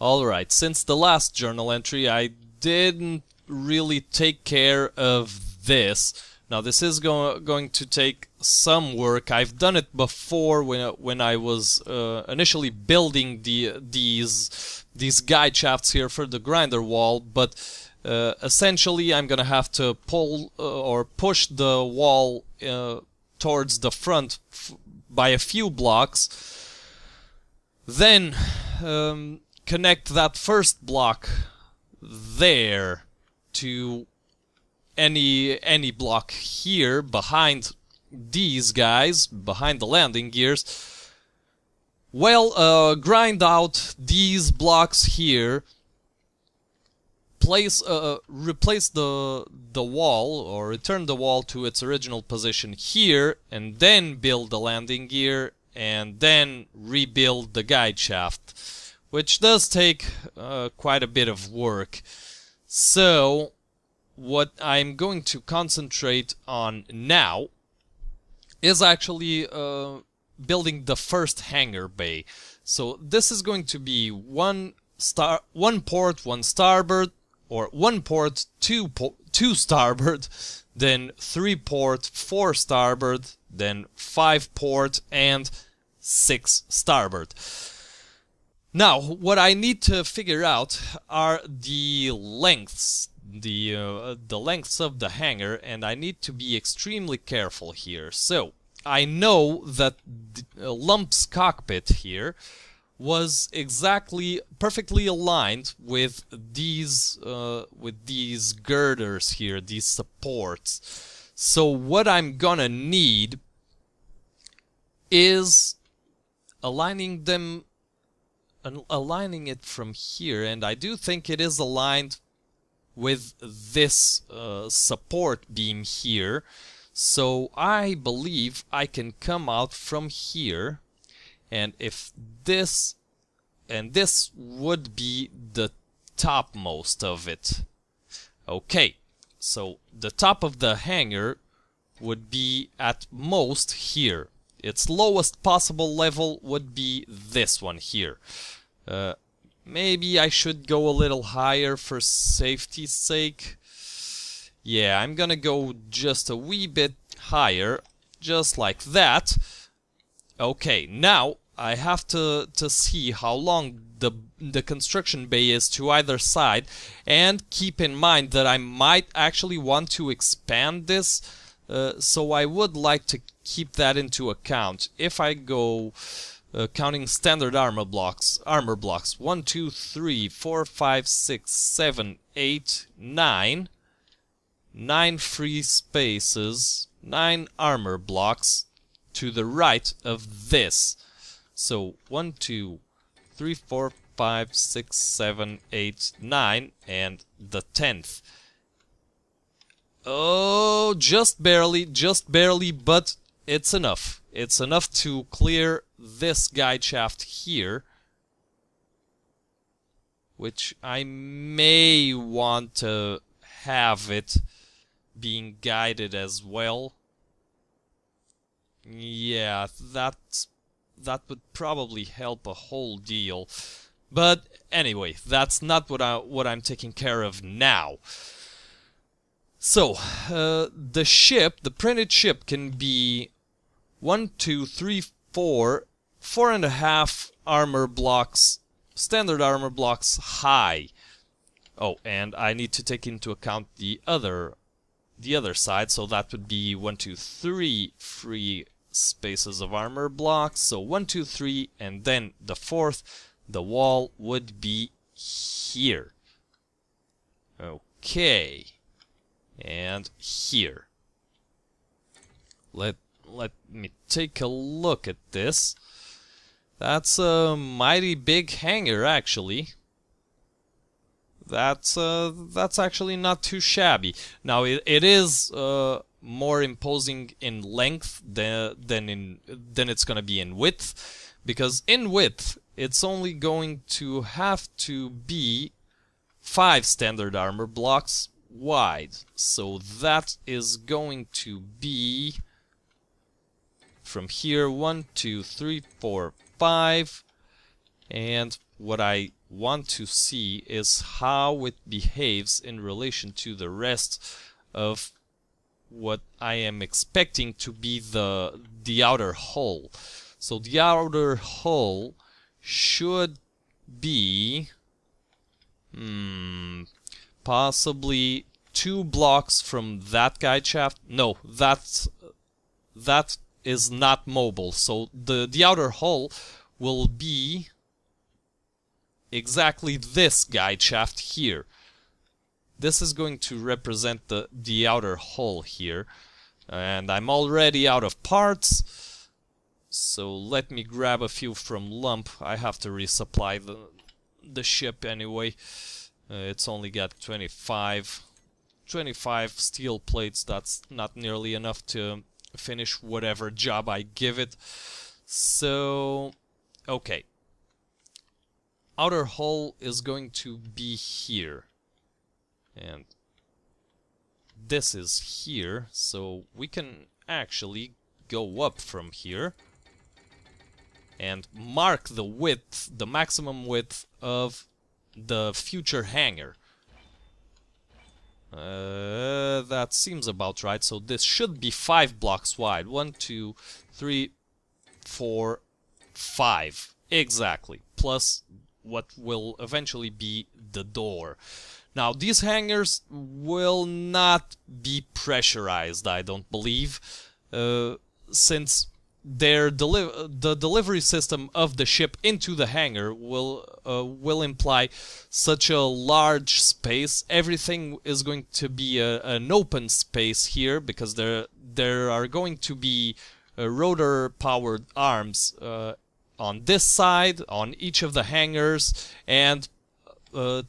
Alright, since the last journal entry I didn't really take care of this. Now this is going to take some work. I've done it before when I was initially building these guide shafts here for the grinder wall, but essentially I'm gonna have to pull or push the wall towards the front by a few blocks, then connect that first block there to any block here behind these guys, behind the landing gears. Well, grind out these blocks here, replace the wall, or return the wall to its original position here, and then build the landing gear, and then rebuild the guide shaft, which does take quite a bit of work. So what I'm going to concentrate on now is actually building the first hangar bay. So this is going to be one port, one starboard, or one port, two starboard, then 3 port, 4 starboard, then 5 port, and 6 starboard. Now, what I need to figure out are the lengths, the lengths of the hangar, and I need to be extremely careful here. So, I know that Lump's cockpit here was exactly perfectly aligned with these girders here, these supports. So what I'm gonna need is aligning it from here, and I do think it is aligned with this support beam here. So I believe I can come out from here, and if this would be the topmost of it. Okay, so the top of the hangar would be at most here. Its lowest possible level would be this one here. Maybe I should go a little higher for safety's sake. Yeah, I'm gonna go just a wee bit higher, just like that. Okay, now I have to see how long the construction bay is to either side, and keep in mind that I might actually want to expand this, so I would like to keep that into account. If I go counting standard armor blocks, 1, 2, 3, 4, 5, 6, 7, 8, 9, 9 free spaces, 9 armor blocks to the right of this. So 1, 2, 3, 4, 5, 6, 7, 8, 9, and the 10th. Oh, just barely, but it's enough. It's enough to clear this guide shaft here, which I may want to have it being guided as well. Yeah, that would probably help a whole deal. But anyway, that's not what I'm taking care of now. So, the ship, the printed ship, can be 1, 2, 3, 4, 4.5 armor blocks, standard armor blocks high. Oh, and I need to take into account the other side, so that would be 1, 2, 3 free spaces of armor blocks. So 1, 2, 3, and then the 4th, the wall would be here. Okay. And here. Let me take a look at this. That's a mighty big hangar, actually. That's actually not too shabby. Now it is more imposing in length than it's gonna be in width, because in width it's only going to have to be 5 standard armor blocks wide. So that is going to be from here. 1, 2, 3, 4, 5. And what I want to see is how it behaves in relation to the rest of what I am expecting to be the outer hull. So the outer hull should be possibly 2 blocks from that guide shaft. No, that is not mobile. So the outer hull will be exactly this guide shaft here. This is going to represent the outer hull here. And I'm already out of parts, so let me grab a few from lump. I have to resupply the ship anyway. It's only got 25 steel plates. That's not nearly enough to finish whatever job I give it. So, okay. Outer hull is going to be here. And this is here, so we can actually go up from here and mark the width, the maximum width of the future hangar. That seems about right, so this should be 5 blocks wide. 1, 2, 3, 4, 5. Exactly. Plus what will eventually be the door. Now, these hangars will not be pressurized, I don't believe, since the delivery system of the ship into the hangar will imply such a large space. Everything is going to be an open space here, because there are going to be rotor-powered arms on this side, on each of the hangars, and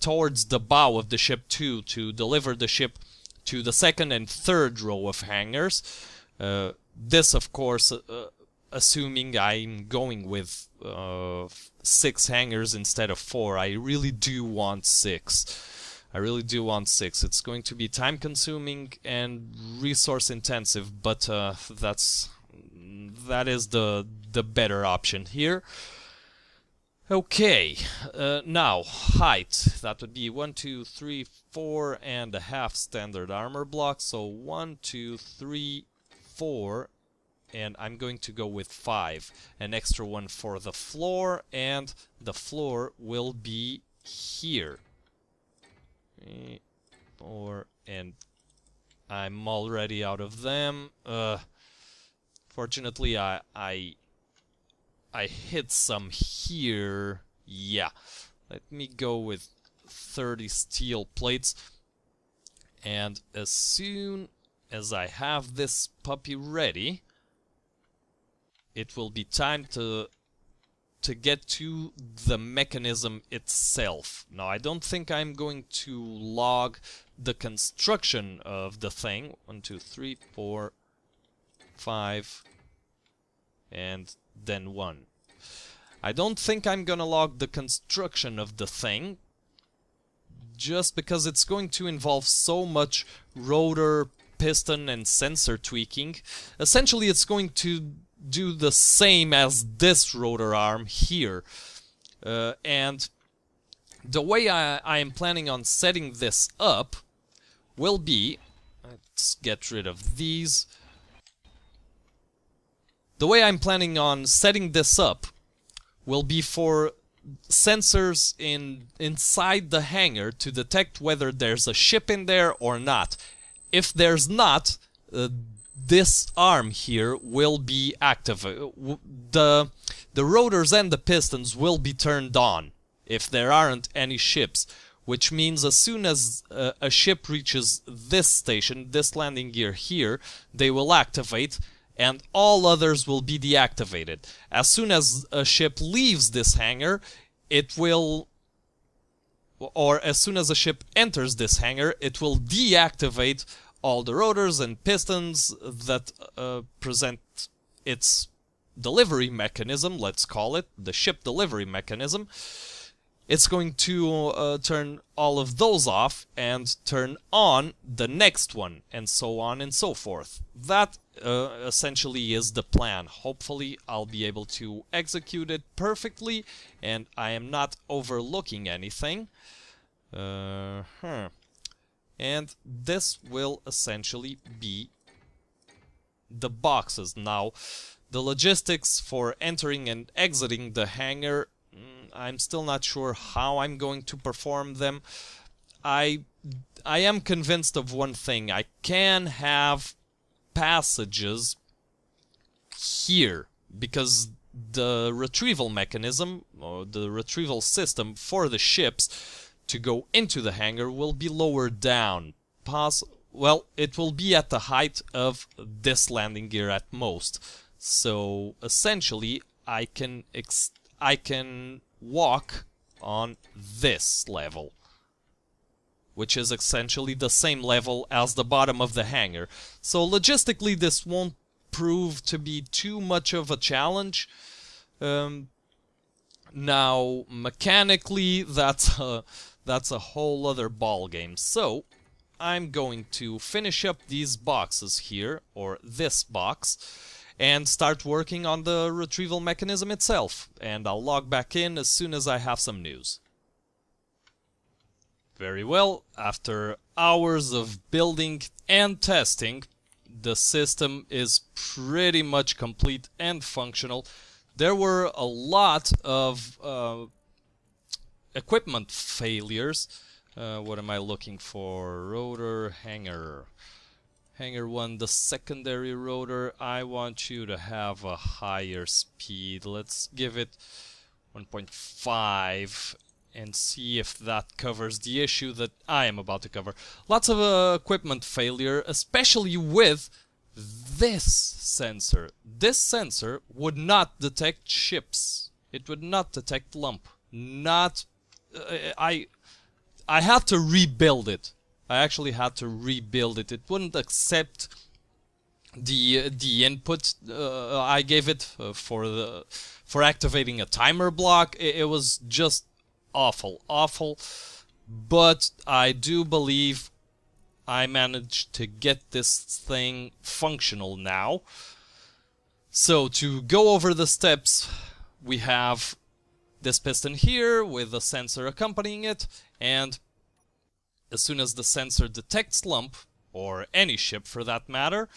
towards the bow of the ship too, to deliver the ship to the second and third row of hangars. This, of course, assuming I'm going with 6 hangars instead of 4. I really do want 6. I really do want 6. It's going to be time consuming and resource intensive, but that is the better option here. Okay, now height. That would be 1, 2, 3, 4.5 standard armor blocks. So 1, 2, 3, 4, and I'm going to go with 5. An extra one for the floor, and the floor will be here. 4, and I'm already out of them. Fortunately, I hit some here. Yeah. Let me go with 30 steel plates. And as soon as I have this puppy ready, it will be time to get to the mechanism itself. Now, I don't think I'm going to log the construction of the thing. 1, 2, 3, 4, 5, and then 1. I don't think I'm gonna log the construction of the thing, just because it's going to involve so much rotor, piston, and sensor tweaking. Essentially, it's going to do the same as this rotor arm here. And the way I am planning on setting this up will be... Let's get rid of these. The way I'm planning on setting this up will be for sensors inside the hangar to detect whether there's a ship in there or not. If there's not, this arm here will be active. The rotors and the pistons will be turned on if there aren't any ships, which means as soon as a ship reaches this station, this landing gear here, they will activate, and all others will be deactivated. As soon as a ship leaves this hangar, it will... Or as soon as a ship enters this hangar, it will deactivate all the rotors and pistons that present its delivery mechanism, let's call it, the ship delivery mechanism. it's going to turn all of those off and turn on the next one, and so on and so forth. That essentially is the plan. Hopefully I'll be able to execute it perfectly and I am not overlooking anything. And this will essentially be the boxes. Now, the logistics for entering and exiting the hangar, I'm still not sure how I'm going to perform them. I am convinced of one thing. I can have passages here because the retrieval mechanism, or the retrieval system for the ships to go into the hangar will be lower down. Well, it will be at the height of this landing gear at most. So essentially, I can walk on this level, which is essentially the same level as the bottom of the hangar. So logistically, this won't prove to be too much of a challenge. Now, mechanically, that's a whole other ball game. So I'm going to finish up these boxes here, or this box, and start working on the retrieval mechanism itself. And I'll log back in as soon as I have some news. Very well, after hours of building and testing, the system is pretty much complete and functional. There were a lot of equipment failures. What am I looking for? Rotor, hangar. Hangar 1, the secondary rotor. I want you to have a higher speed. Let's give it 1.5 and see if that covers the issue that I am about to cover. Lots of equipment failure, especially with this sensor. This sensor would not detect ships. It would not detect lump. I had to rebuild it. I actually had to rebuild it. It wouldn't accept the input I gave it for activating a timer block. It was just awful. But I do believe I managed to get this thing functional now. So to go over the steps, we have this piston here with a sensor accompanying it, and as soon as the sensor detects lump, or any ship for that matter,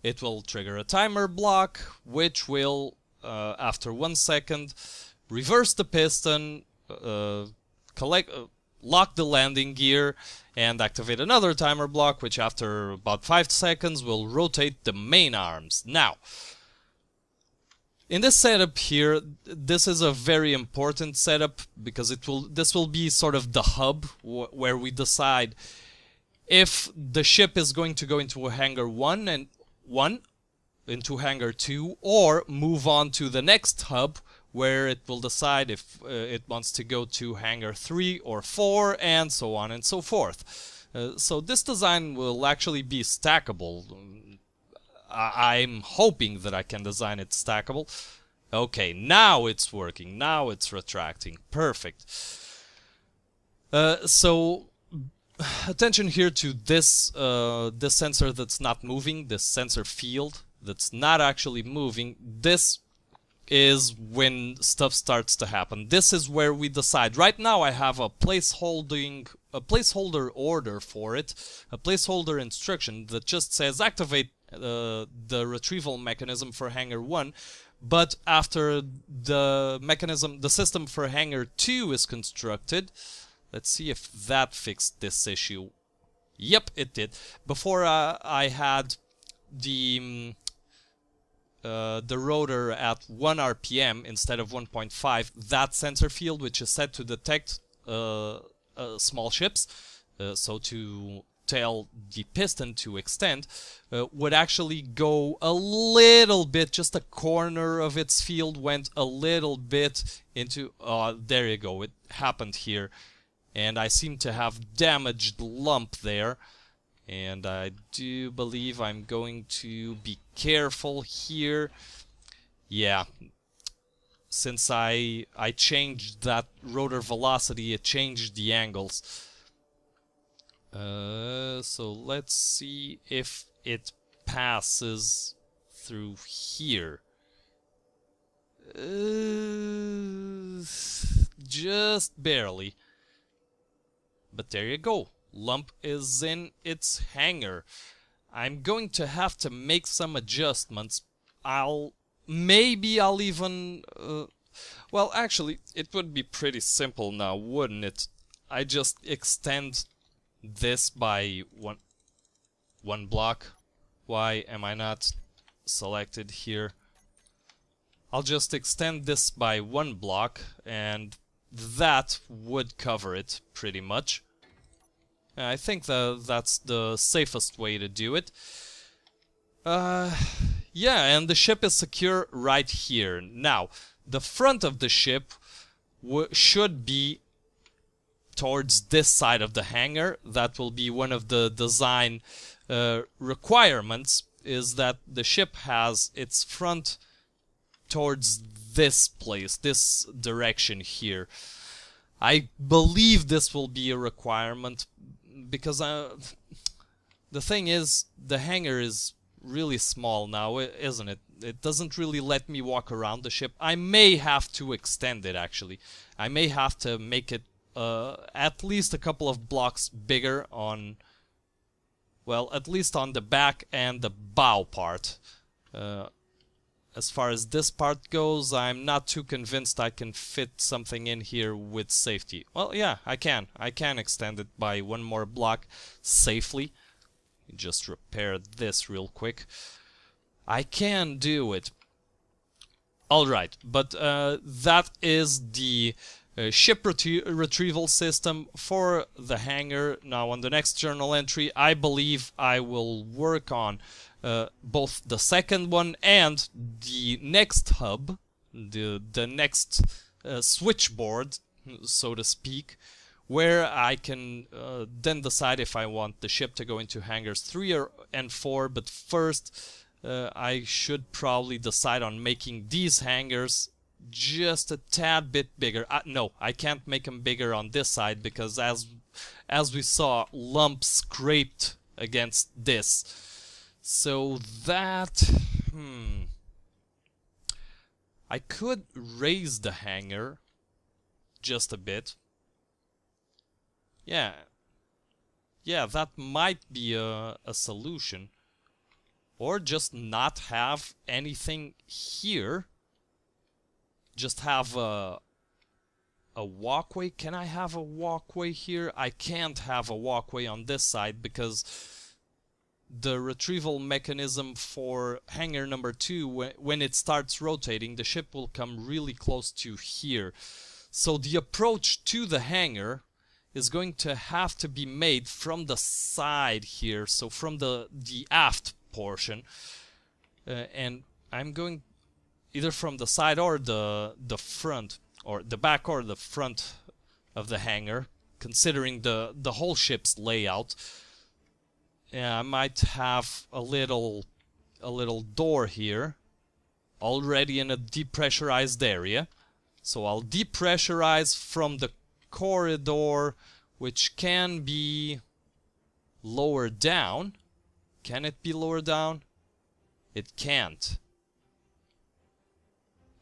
it will trigger a timer block, which will, after 1 second, reverse the piston, lock the landing gear, and activate another timer block, which after about 5 seconds will rotate the main arms. Now, in this setup here, this is a very important setup because this will be sort of the hub where we decide if the ship is going to go into a hangar 1 and into hangar 2, or move on to the next hub where it will decide if it wants to go to hangar 3 or 4, and so on and so forth. So this design will actually be stackable. I'm hoping that I can design it stackable. Okay, now it's working. Now it's retracting. Perfect. So attention here to this this sensor that's not moving, this sensor field that's not actually moving. This is when stuff starts to happen. This is where we decide. Right now I have a placeholder order for it, a placeholder instruction that just says activate the retrieval mechanism for hangar 1, but after the system for hangar 2 is constructed, let's see if that fixed this issue. Yep, it did. Before I had the rotor at 1 RPM instead of 1.5, that sensor field, which is set to detect small ships, so to tell the piston to extend, would actually go a little bit, just a corner of its field went a little bit into, there you go, it happened here, and I seem to have damaged lump there. And I do believe I'm going to be careful here. Yeah. since I changed that rotor velocity, it changed the angles. So let's see if it passes through here. Just barely. But there you go. Lump is in its hangar. I'm going to have to make some adjustments. Maybe I'll even... well, actually, it would be pretty simple now, wouldn't it? I just extend this by one block. Why am I not selected here? I'll just extend this by one block, and that would cover it pretty much. I think that's the safest way to do it. Yeah, and the ship is secure right here. Now, the front of the ship should be towards this side of the hangar. That will be one of the design requirements, is that the ship has its front towards this place, this direction here. I believe this will be a requirement because the thing is, the hangar is really small now, isn't it? It doesn't really let me walk around the ship. I may have to extend it, actually. I may have to make it at least a couple of blocks bigger on, well, at least on the back and the bow part. As far as this part goes, I'm not too convinced I can fit something in here with safety. Well, yeah, I can. I can extend it by one more block safely. Just repair this real quick. I can do it. Alright, but that is the ship retrieval system for the hangar. Now, on the next journal entry, I believe I will work on both the second one and the next hub, the next switchboard, so to speak, where I can then decide if I want the ship to go into hangars 3 and 4, but first I should probably decide on making these hangars just a tad bit bigger. No, I can't make them bigger on this side because as we saw, Lump scraped against this. So that... I could raise the hangar just a bit. Yeah, that might be a solution. Or just not have anything here. Just have a walkway. Can I have a walkway here? I can't have a walkway on this side because the retrieval mechanism for hangar number 2, when it starts rotating, the ship will come really close to here. So the approach to the hangar is going to have to be made from the side here, so from the aft portion, and I'm going either from the side or the front, or the back or the front of the hangar, considering the whole ship's layout. Yeah, I might have a little door here, already in a depressurized area. So I'll depressurize from the corridor, which can be lowered down. Can it be lowered down? It can't.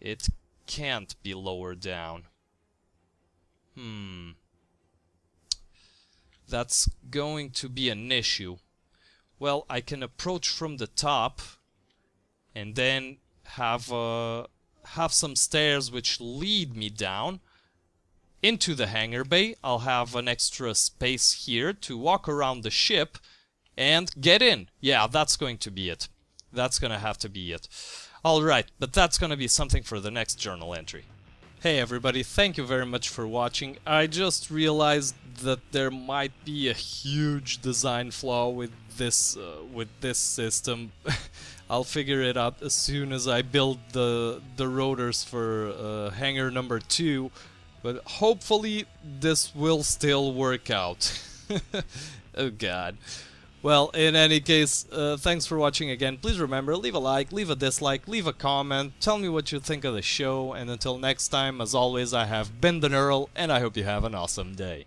It can't be lowered down. That's going to be an issue. Well, I can approach from the top and then have some stairs which lead me down into the hangar bay. I'll have an extra space here to walk around the ship and get in. Yeah, that's going to be it. That's gonna have to be it. Alright, but that's gonna be something for the next journal entry. Hey everybody, thank you very much for watching. I just realized that there might be a huge design flaw with this system. I'll figure it out as soon as I build the rotors for hangar number 2, but hopefully this will still work out. Oh god. Well, in any case, thanks for watching again. Please remember, leave a like, leave a dislike, leave a comment, tell me what you think of the show, and until next time, as always, I have been TheNirl, and I hope you have an awesome day.